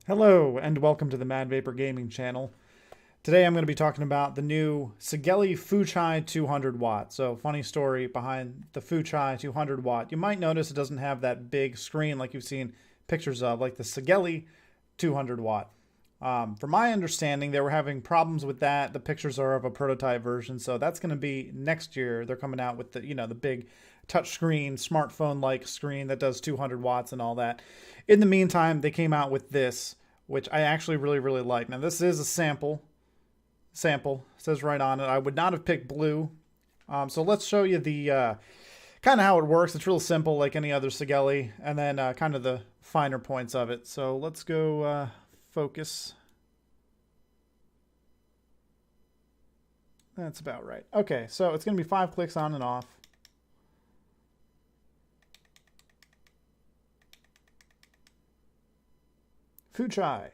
Hello and welcome to the MadVaper Gaming channel. Today I'm going to be talking about the new Sigelei Fuchai 200 watt. So funny story behind the Fuchai 200 watt. You might notice it doesn't have that big screen like you've seen pictures of, like the Sigelei 200 watt. From my understanding, they were having problems with that. The pictures are of a prototype version, so that's going to be next year. They're coming out with the big touchscreen, smartphone-like screen that does 200 watts and all that. In the meantime, they came out with this, which I actually really like. Now, this is a sample. Sample says right on it. I would not have picked blue. So let's show you the kind of how it works. It's real simple, like any other Sigelei, and then kind of the finer points of it. So let's go focus. That's about right. Okay, so it's going to be 5 clicks on and off. Fuchai.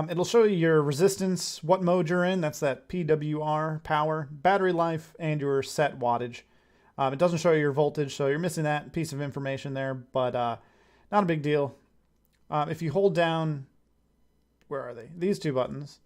It'll show you your resistance, what mode you're in. That's that PWR, power, battery life, and your set wattage. It doesn't show you your voltage, so you're missing that piece of information there, but not a big deal. If you hold down, where are they? These two buttons.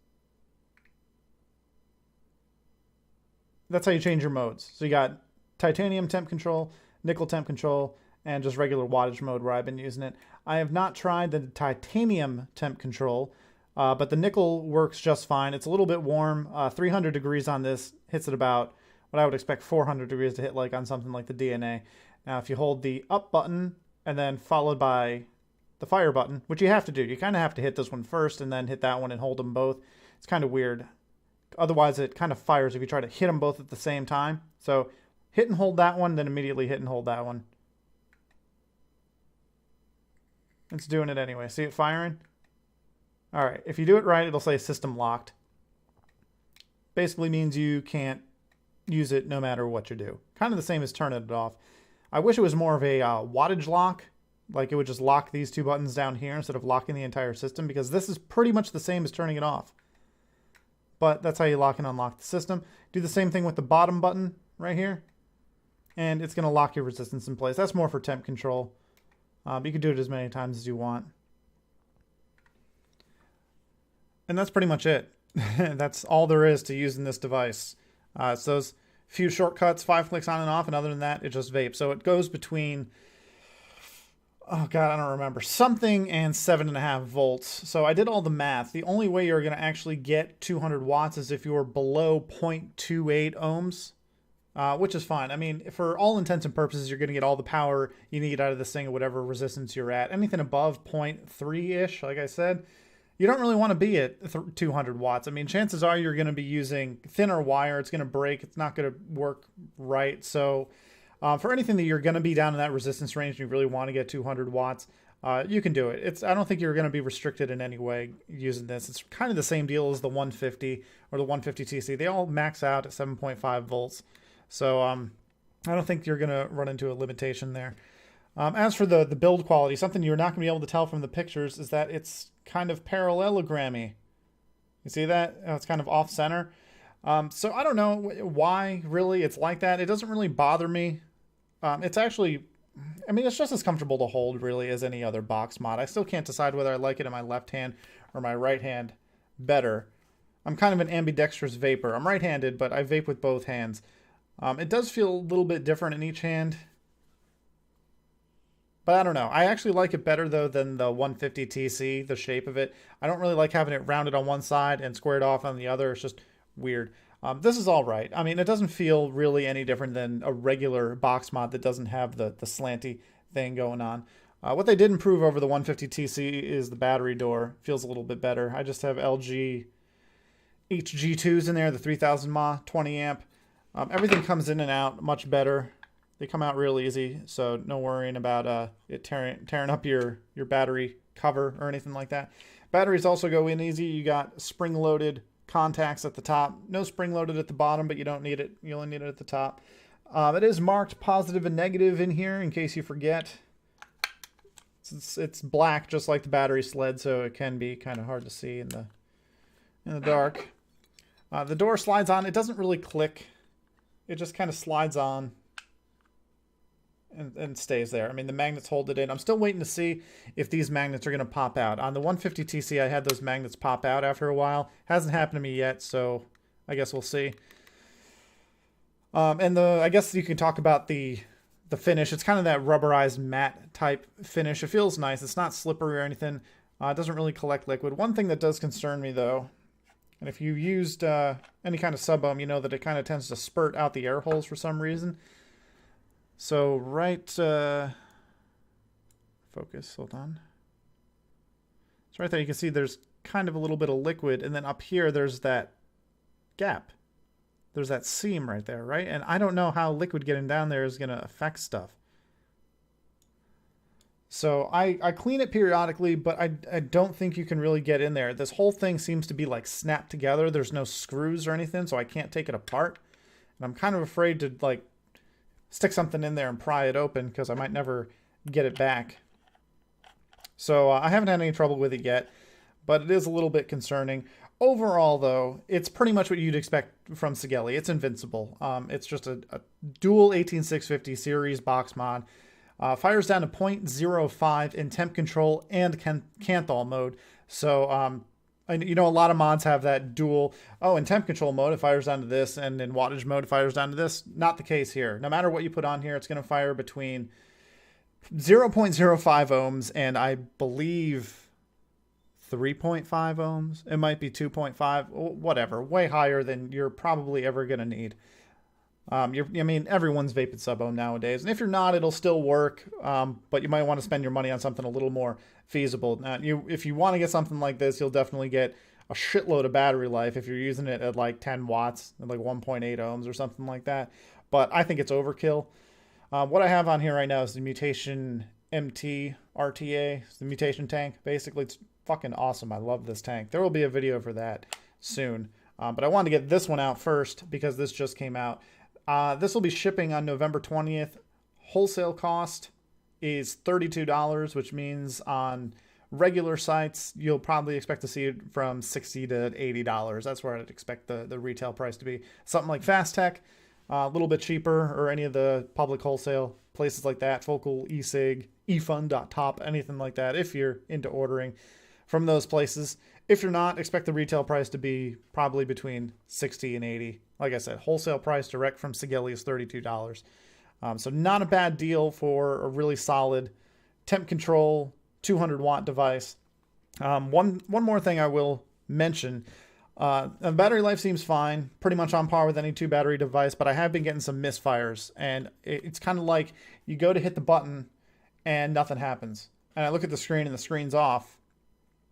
That's how you change your modes. So you got titanium temp control, nickel temp control, and just regular wattage mode where I've been using it. I have not tried the titanium temp control, but the nickel works just fine. It's a little bit warm. 300 degrees on this hits at about what I would expect 400 degrees to hit like on something like the DNA. Now, if you hold the up button and then followed by the fire button, which you have to do. You kind of have to hit this one first and then hit that one and hold them both. It's kind of weird. Otherwise, it kind of fires if you try to hit them both at the same time. So hit and hold that one, then immediately hit and hold that one. It's doing it anyway. See it firing? All right. If you do it right, it'll say system locked. Basically means you can't use it no matter what you do. Kind of the same as turning it off. I wish it was more of a wattage lock. Like it would just lock these two buttons down here instead of locking the entire system, because this is pretty much the same as turning it off. But that's how you lock and unlock the system. Do the same thing with the bottom button right here. And it's going to lock your resistance in place. That's more for temp control. You can do it as many times as you want. And that's pretty much it. That's all there is to using this device. It's those few shortcuts, 5 clicks on and off, and other than that, it just vapes. So it goes between, oh God, I don't remember, something and 7.5 volts. So I did all the math. The only way you're going to actually get 200 watts is if you're below 0.28 ohms. Which is fine. I mean, for all intents and purposes, you're going to get all the power you need out of this thing at whatever resistance you're at. Anything above 0.3-ish, like I said, you don't really want to be at 200 watts. I mean, chances are you're going to be using thinner wire. It's going to break. It's not going to work right. So for anything that you're going to be down in that resistance range and you really want to get 200 watts, you can do it. I don't think you're going to be restricted in any way using this. It's kind of the same deal as the 150 or the 150 TC. They all max out at 7.5 volts. So I don't think you're going to run into a limitation there. As for the build quality, something you're not going to be able to tell from the pictures is that it's kind of parallelogram-y. You see that? It's kind of off-center. So I don't know why, really, it's like that. It doesn't really bother me. It's actually, I mean, it's just as comfortable to hold, really, as any other box mod. I still can't decide whether I like it in my left hand or my right hand better. I'm kind of an ambidextrous vapor. I'm right-handed, but I vape with both hands. It does feel a little bit different in each hand. But I don't know. I actually like it better, though, than the 150 TC, the shape of it. I don't really like having it rounded on one side and squared off on the other. It's just weird. This is all right. I mean, it doesn't feel really any different than a regular box mod that doesn't have the slanty thing going on. What they did improve over the 150 TC is the battery door. Feels a little bit better. I just have LG HG2s in there, the 3000 mAh, 20 amp. Everything comes in and out much better. They come out real easy, so no worrying about it tearing up your battery cover or anything like that. Batteries also go in easy. You got spring-loaded contacts at the top. No spring-loaded at the bottom, but you don't need it. You only need it at the top. It is marked positive and negative in here in case you forget. It's black just like the battery sled, so it can be kind of hard to see in the dark. The door slides on. It doesn't really click. It just kind of slides on. and stays there. I mean, the magnets hold it in. I'm still waiting to see if these magnets are going to pop out. On the 150 TC, I had those magnets pop out after a while. Hasn't happened to me yet, so I guess we'll see. And I guess you can talk about the finish. It's kind of that rubberized matte type finish. It feels nice. It's not slippery or anything. It doesn't really collect liquid. One thing that does concern me, though, and if you used any kind of sub-ohm, you know that it kind of tends to spurt out the air holes for some reason. So focus, hold on. So right there you can see there's kind of a little bit of liquid, and then up here there's that gap. There's that seam right there, right? And I don't know how liquid getting down there is going to affect stuff. So I clean it periodically, but I don't think you can really get in there. This whole thing seems to be like snapped together. There's no screws or anything, so I can't take it apart. And I'm kind of afraid to like stick something in there and pry it open because I might never get it back. So I haven't had any trouble with it yet, but it is a little bit concerning. Overall, though, it's pretty much what you'd expect from Sigelei. It's invincible. It's just a dual 18650 series box mod. Fires down to 0.05 in temp control and Kanthal mode. So, you know, a lot of mods have that dual, in temp control mode, it fires down to this, and in wattage mode, it fires down to this. Not the case here. No matter what you put on here, it's going to fire between 0.05 ohms and I believe 3.5 ohms. It might be 2.5, whatever, way higher than you're probably ever going to need. I mean, everyone's vaping sub-ohm nowadays, and if you're not, it'll still work, but you might want to spend your money on something a little more feasible. Now, if you want to get something like this, you'll definitely get a shitload of battery life if you're using it at like 10 watts, at like 1.8 ohms or something like that, but I think it's overkill. What I have on here right now is the Mutation MT RTA, it's the mutation tank. Basically, it's fucking awesome. I love this tank. There will be a video for that soon, but I wanted to get this one out first because this just came out. This will be shipping on November 20th. Wholesale cost is $32, which means on regular sites you'll probably expect to see it from $60 to $80. That's where I'd expect the retail price to be. Something like Fast Tech, a little bit cheaper, or any of the public wholesale places like that, Focal, e-cig, efund.top, anything like that, if you're into ordering from those places. If you're not, expect the retail price to be probably between $60 and $80. Like I said, wholesale price direct from Sigelei is $32. So not a bad deal for a really solid temp control 200 watt device. One more thing I will mention. The battery life seems fine, pretty much on par with any 2 battery device, but I have been getting some misfires, and it's kind of like you go to hit the button and nothing happens. And I look at the screen and the screen's off.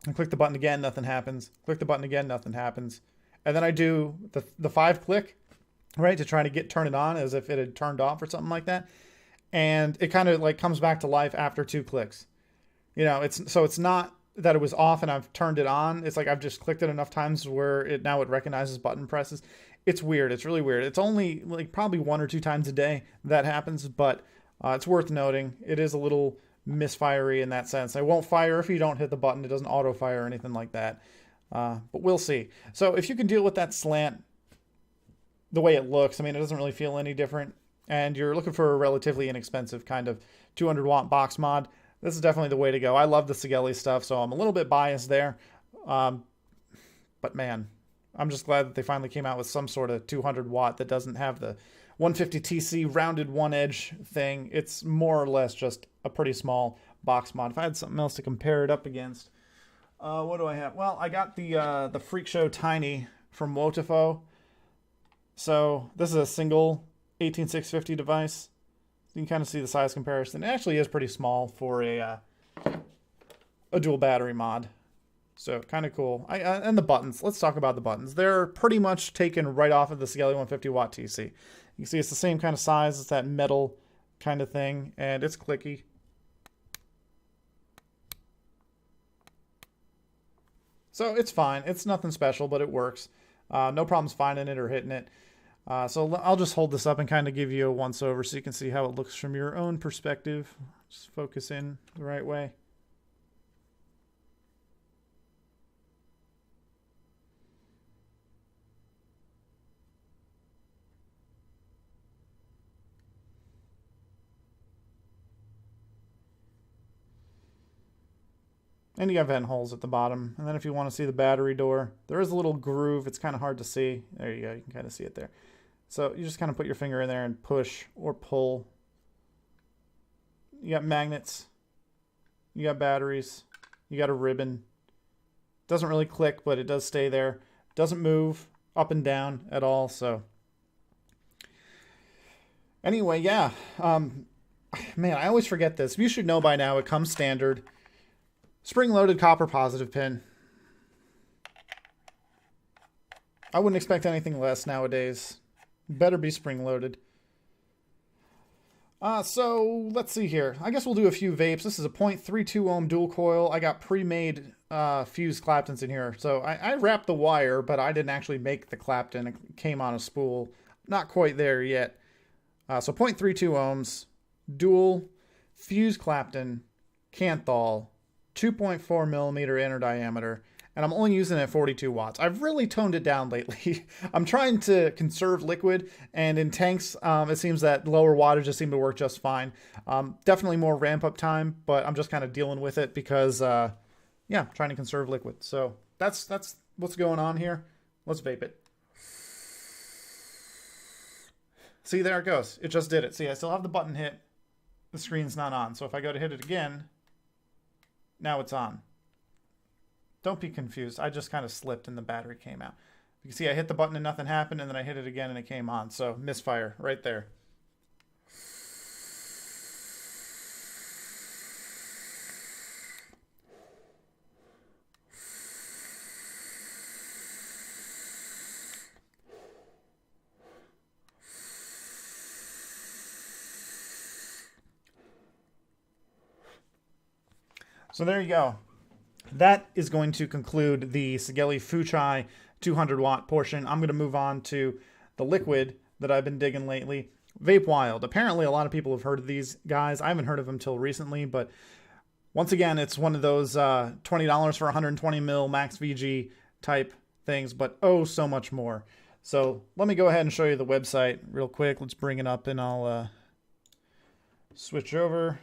And click the button again, nothing happens. Click the button again, nothing happens. And then I do the 5 click, right, to try to turn it on as if it had turned off or something like that. And it kind of like comes back to life after 2 clicks. You know, it's not that it was off and I've turned it on. It's like I've just clicked it enough times where it recognizes button presses. It's weird. It's really weird. It's only like probably 1 or 2 times a day that happens, but it's worth noting. It is a little misfirey in that sense. It won't fire if you don't hit the button. It doesn't auto fire or anything like that. But we'll see. So if you can deal with that slant, the way it looks, I mean, it doesn't really feel any different, and you're looking for a relatively inexpensive kind of 200 watt box mod, this is definitely the way to go. I love the Sigelei stuff, so I'm a little bit biased there. But man, I'm just glad that they finally came out with some sort of 200 watt that doesn't have the 150 TC rounded one edge thing. It's more or less just a pretty small box mod. If I had something else to compare it up against, what do I have? Well, I got the Freak Show Tiny from Wotifo. So this is a single 18650 device. You can kind of see the size comparison. It actually is pretty small for a dual battery mod. So kind of cool. And the buttons. Let's talk about the buttons. They're pretty much taken right off of the Sigelei 150 watt TC. You can see it's the same kind of size. It's that metal kind of thing, and it's clicky. So it's fine. It's nothing special, but it works. No problems finding it or hitting it. So I'll just hold this up and kind of give you a once-over so you can see how it looks from your own perspective. Just focus in the right way. And you got vent holes at the bottom. And then if you want to see the battery door, there is a little groove. It's kind of hard to see. There you go. You can kind of see it there. So you just kind of put your finger in there and push or pull. You got magnets. You got batteries. You got a ribbon. Doesn't really click, but it does stay there. Doesn't move up and down at all. So anyway, yeah. Man, I always forget this. You should know by now. It comes standard. Spring-loaded copper positive pin. I wouldn't expect anything less nowadays. Better be spring-loaded. So let's see here. I guess we'll do a few vapes. This is a 0.32 ohm dual coil. I got pre-made fused Claptons in here. So I wrapped the wire, but I didn't actually make the Clapton. It came on a spool. Not quite there yet. So 0.32 ohms, dual, fused Clapton, Canthal, 2.4 millimeter inner diameter, and I'm only using it at 42 watts. I've really toned it down lately. I'm trying to conserve liquid, and in tanks, it seems that lower wattage just seem to work just fine. Definitely more ramp up time, but I'm just kind of dealing with it because, yeah, trying to conserve liquid. So that's what's going on here. Let's vape it. See, there it goes. It just did it. See, I still have the button hit. The screen's not on. So if I go to hit it again, now it's on. Don't be confused. I just kind of slipped and the battery came out. You can see I hit the button and nothing happened, and then I hit it again and it came on. So misfire right there. So there you go. That is going to conclude the Sigelei Fuchai 200 watt portion. I'm going to move on to the liquid that I've been digging lately. Vape Wild. Apparently a lot of people have heard of these guys. I haven't heard of them till recently, but once again, it's one of those $20 for 120 mil max VG type things, but oh, so much more. So let me go ahead and show you the website real quick. Let's bring it up and I'll switch over.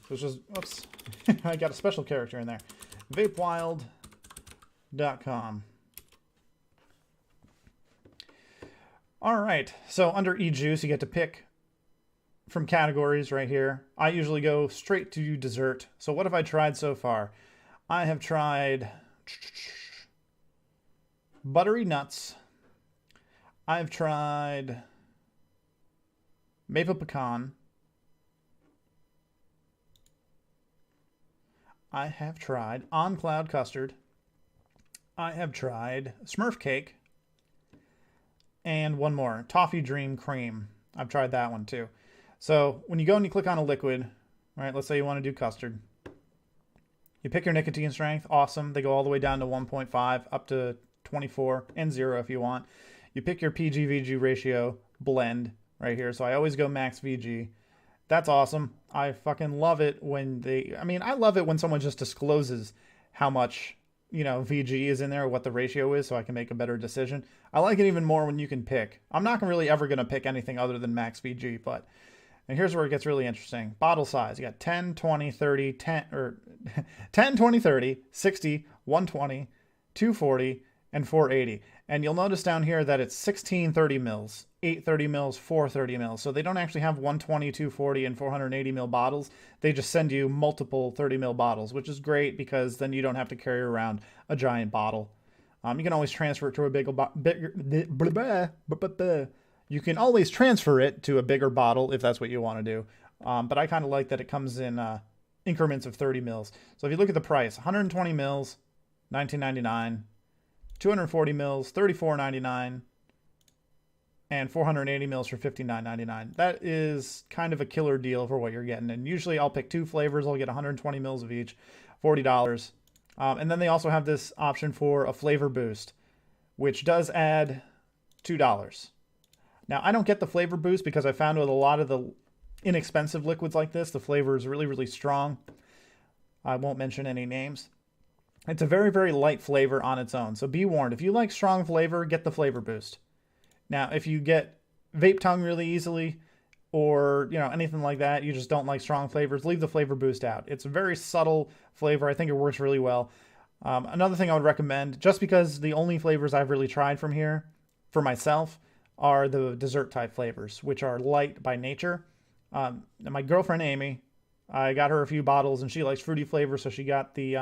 Which is, oops, I got a special character in there. vapewild.com. All right, so under e-juice, you get to pick from categories right here. I usually go straight to dessert. So what have I tried so far? I have tried buttery nuts. I've tried maple pecan. I have tried On Cloud Custard. I have tried Smurf Cake. And one more, Toffee Dream Cream. I've tried that one too. So when you go and you click on a liquid, right, let's say you want to do custard. You pick your nicotine strength, awesome. They go all the way down to 1.5 up to 24 and 0 if you want. You pick your PG-VG ratio blend right here. So I always go max VG. That's awesome. I fucking love it when I love it when someone just discloses how much, VG is in there, or what the ratio is, so I can make a better decision. I like it even more when you can pick. I'm not really ever going to pick anything other than max VG, and here's where it gets really interesting. Bottle size. You got 10, 20, 30, 10, 20, 30, 60, 120, 240, and 480. And you'll notice down here that it's 16 30 mils, 8 30 mils, 4 30 mils. So they don't actually have 120, 240, and 480 mil bottles. They just send you multiple 30 mil bottles, which is great because then you don't have to carry around a giant bottle. You can always transfer it to a You can always transfer it to a bigger bottle if that's what you want to do. But I kind of like that it comes in increments of 30 mils. So if you look at the price, 120 mils, $19.99. 240 mils, $34.99, and 480 mils for $59.99. That is kind of a killer deal for what you're getting. And usually I'll pick two flavors. I'll get 120 mils of each, $40. And then they also have this option for a flavor boost, which does add $2. Now, I don't get the flavor boost because I found with a lot of the inexpensive liquids like this, the flavor is really, really strong. I won't mention any names. It's a very, very light flavor on its own. So be warned, if you like strong flavor, get the flavor boost. Now, if you get vape tongue really easily, or, you know, anything like that, you just don't like strong flavors, leave the flavor boost out. It's a very subtle flavor. I think it works really well. Another thing I would recommend, just because the only flavors I've really tried from here for myself are the dessert type flavors, which are light by nature. My girlfriend Amy, I got her a few bottles and she likes fruity flavors, so she got the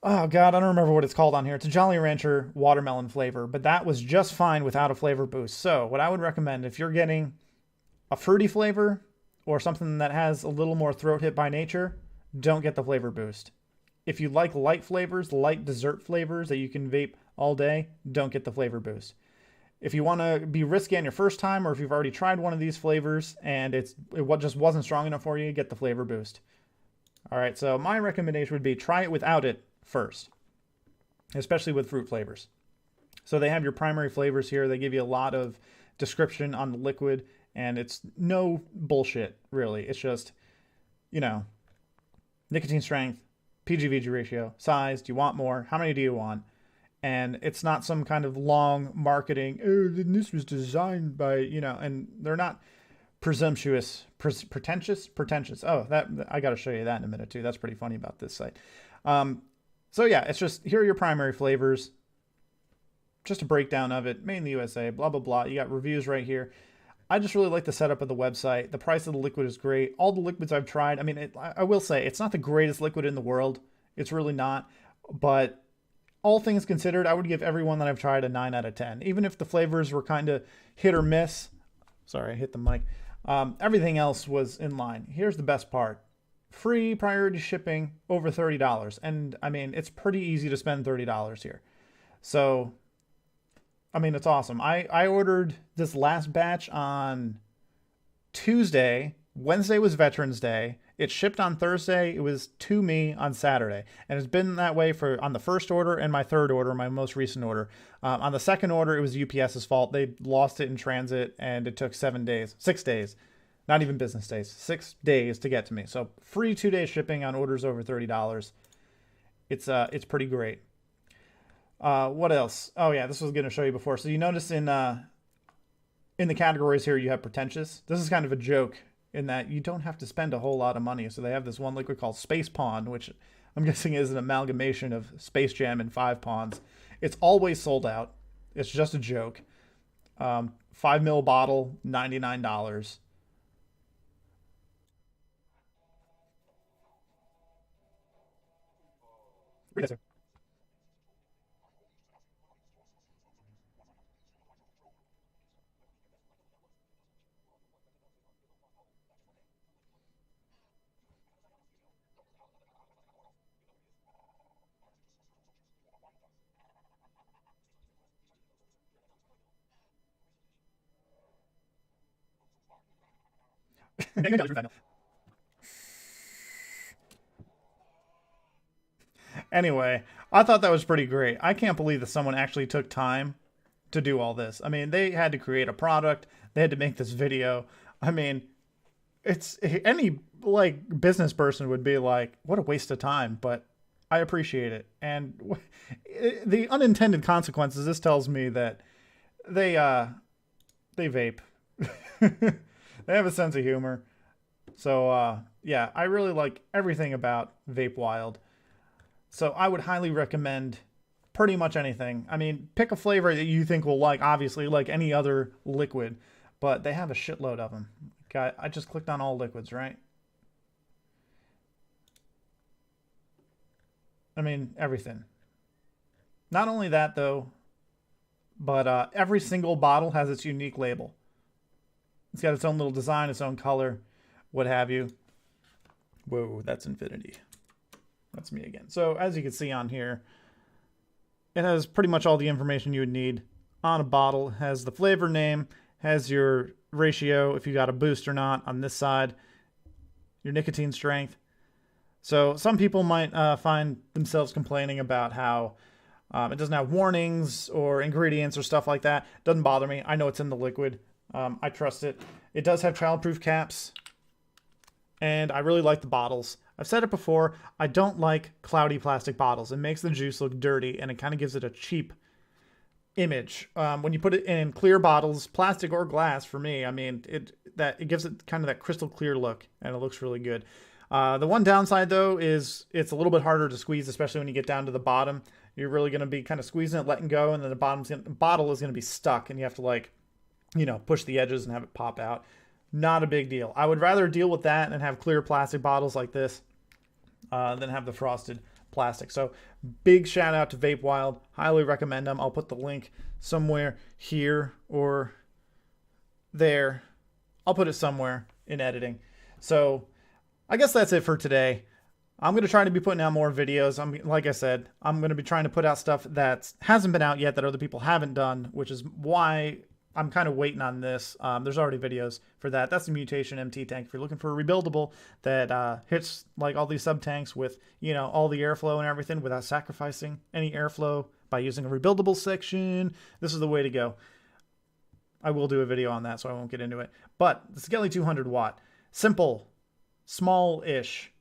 oh god, I don't remember what it's called on here. It's a Jolly Rancher watermelon flavor, but that was just fine without a flavor boost. So what I would recommend, if you're getting a fruity flavor or something that has a little more throat hit by nature, don't get the flavor boost. If you like light flavors, light dessert flavors that you can vape all day, don't get the flavor boost. If you want to be risky on your first time, or if you've already tried one of these flavors and it just wasn't strong enough for you, get the flavor boost. All right, so my recommendation would be try it without it first, especially with fruit flavors. So they have your primary flavors here. They give you a lot of description on the liquid, and it's no bullshit, really. It's just, you know, nicotine strength, PG-VG ratio, size, do you want more? How many do you want? And it's not some kind of long marketing, oh, this was designed by, you know, and they're not presumptuous, pretentious. Oh, that I got to show you that in a minute too. That's pretty funny about this site. So yeah, it's just, here are your primary flavors. Just a breakdown of it, made in the USA, blah, blah, blah. You got reviews right here. I just really like the setup of the website. The price of the liquid is great. All the liquids I've tried, I mean, I will say, it's not the greatest liquid in the world. It's really not. But all things considered, I would give every one that I've tried a 9 out of 10. Even if the flavors were kind of hit or miss. Sorry, I hit the mic. Everything else was in line. Here's the best part. Free priority shipping over $30. And I mean, it's pretty easy to spend $30 here. So, I mean, it's awesome. I ordered this last batch on Tuesday. Wednesday was Veterans Day. It shipped on Thursday. It was to me on Saturday. And it's been that way on the first order and my third order, my most recent order. On the second order, it was UPS's fault. They lost it in transit and it took 6 days. Not even business days. 6 days to get to me. So free 2-day shipping on orders over $30. It's pretty great. What else? Oh yeah, this was going to show you before. So you notice in the categories here, you have pretentious. This is kind of a joke in that you don't have to spend a whole lot of money. So they have this one liquid called Space Pond, which I'm guessing is an amalgamation of Space Jam and 5 Ponds. It's always sold out. It's just a joke. 5 ml bottle, $99. Yes, sir. Anyway, I thought that was pretty great. I can't believe that someone actually took time to do all this. I mean, they had to create a product. They had to make this video. I mean, it's any like business person would be like, what a waste of time, but I appreciate it. And the unintended consequences, this tells me that they vape. They have a sense of humor. So yeah, I really like everything about Vape Wild. So I would highly recommend pretty much anything. I mean, pick a flavor that you think will like, obviously, like any other liquid, but they have a shitload of them. Okay, I just clicked on all liquids, right? I mean, everything. Not only that, though, but every single bottle has its unique label. It's got its own little design, its own color, what have you. Whoa, that's infinity. That's me again. So as you can see on here, it has pretty much all the information you would need on a bottle. It has the flavor name, has your ratio, if you got a boost or not on this side, your nicotine strength. So some people might find themselves complaining about how it doesn't have warnings or ingredients or stuff like that. Doesn't bother me. I know it's in the liquid. I trust it. It does have childproof caps, and I really like the bottles. I've said it before, I don't like cloudy plastic bottles. It makes the juice look dirty, and it kind of gives it a cheap image. When you put it in clear bottles, plastic or glass, for me, I mean, it gives it kind of that crystal clear look, and it looks really good. The one downside, though, is it's a little bit harder to squeeze, especially when you get down to the bottom. You're really going to be kind of squeezing it, letting go, and then the bottle is going to be stuck, and you have to, like, push the edges and have it pop out. Not a big deal. I would rather deal with that and have clear plastic bottles like this than have the frosted plastic. So big shout out to Vape Wild. Highly recommend them. I'll put the link somewhere here or there. I'll put it somewhere in editing. So I guess that's it for today. I'm going to try to be putting out more videos. Like I said, I'm going to be trying to put out stuff that hasn't been out yet that other people haven't done, which is why I'm kind of waiting on this. There's already videos for that. That's the Mutation MT tank. If you're looking for a rebuildable that hits like all these sub tanks with, all the airflow and everything without sacrificing any airflow by using a rebuildable section, this is the way to go. I will do a video on that, so I won't get into it. But the Sigelei 200 watt, simple, small-ish,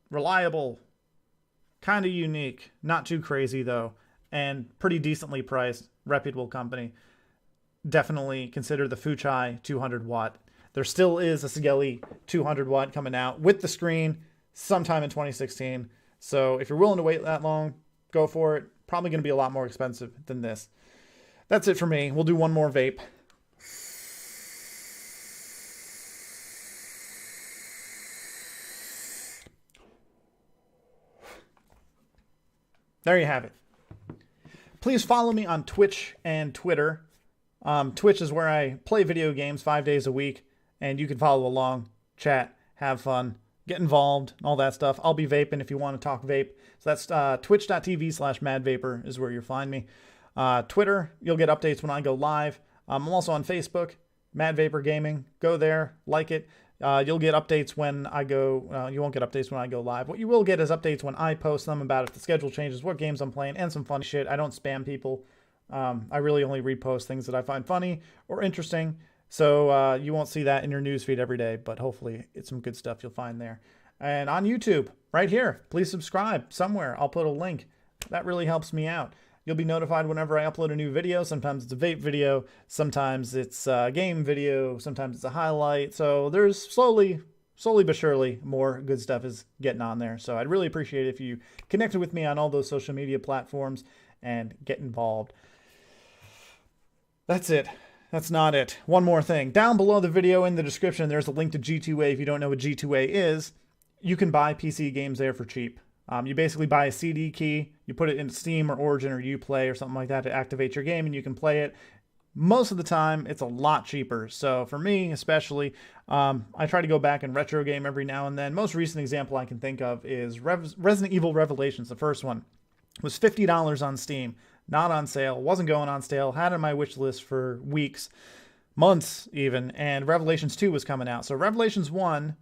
reliable, kind of unique, not too crazy though, and pretty decently priced, reputable company. Definitely consider the Fuchai 200 watt. There still is a Sigelei 200 watt coming out with the screen sometime in 2016. So if you're willing to wait that long, go for it. Probably going to be a lot more expensive than this. That's it for me. We'll do one more vape. There you have it. Please follow me on Twitch and Twitter. Twitch is where I play video games 5 days a week, and you can follow along, chat, have fun, get involved, all that stuff. I'll be vaping if you want to talk vape. So that's twitch.tv/MadVaper is where you'll find me. Twitter, you'll get updates when I go live. I'm also on Facebook, MadVaper Gaming. Go there, like it. You'll get updates when I go, you won't get updates when I go live. What you will get is updates when I post them about if the schedule changes, what games I'm playing, and some fun shit. I don't spam people. I really only repost things that I find funny or interesting. So you won't see that in your newsfeed every day, but hopefully it's some good stuff you'll find there. And on YouTube, right here, please subscribe somewhere. I'll put a link. That really helps me out. You'll be notified whenever I upload a new video. Sometimes it's a vape video. Sometimes it's a game video. Sometimes it's a highlight. So there's slowly but surely more good stuff is getting on there. So I'd really appreciate it if you connected with me on all those social media platforms and get involved. That's it. That's not it. One more thing. Down below the video in the description, there's a link to G2A. If you don't know what G2A is, you can buy PC games there for cheap. You basically buy a CD key, you put it in Steam or Origin or Uplay or something like that to activate your game, and you can play it. Most of the time, it's a lot cheaper. So for me, especially, I try to go back and retro game every now and then. Most recent example I can think of is Resident Evil Revelations, the first one. It was $50 on Steam, not on sale, wasn't going on sale, had it on my wish list for weeks, months even, and Revelations 2 was coming out. So Revelations 1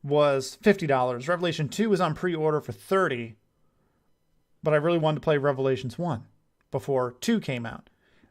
was $50. Revelation 2 was on pre-order for $30, but I really wanted to play Revelations 1 before 2 came out.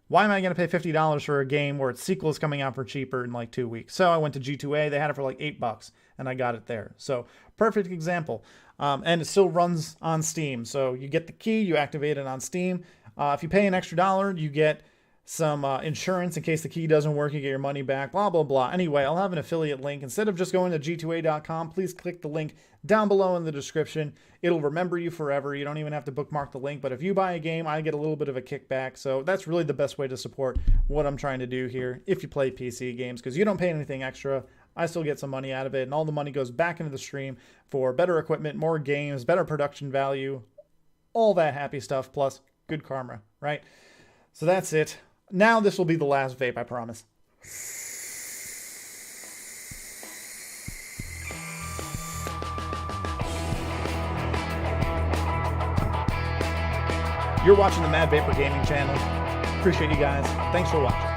Why am I going to pay $50 for a game where its sequel is coming out for cheaper in like 2 weeks? So I went to G2A. They had it for like $8, and I got it there. So perfect example. And it still runs on Steam. So you get the key, you activate it on Steam. If you pay an extra $1, you get some insurance in case the key doesn't work, you get your money back, blah, blah, blah. Anyway, I'll have an affiliate link. Instead of just going to g2a.com, please click the link down below in the description. It'll remember you forever. You don't even have to bookmark the link, but if you buy a game, I get a little bit of a kickback. So that's really the best way to support what I'm trying to do here if you play PC games, because you don't pay anything extra. I still get some money out of it, and all the money goes back into the stream for better equipment, more games, better production value, all that happy stuff, plus good karma, right? So that's it. Now this will be the last vape, I promise. You're watching the MadVaper Gaming channel. Appreciate you guys. Thanks for watching.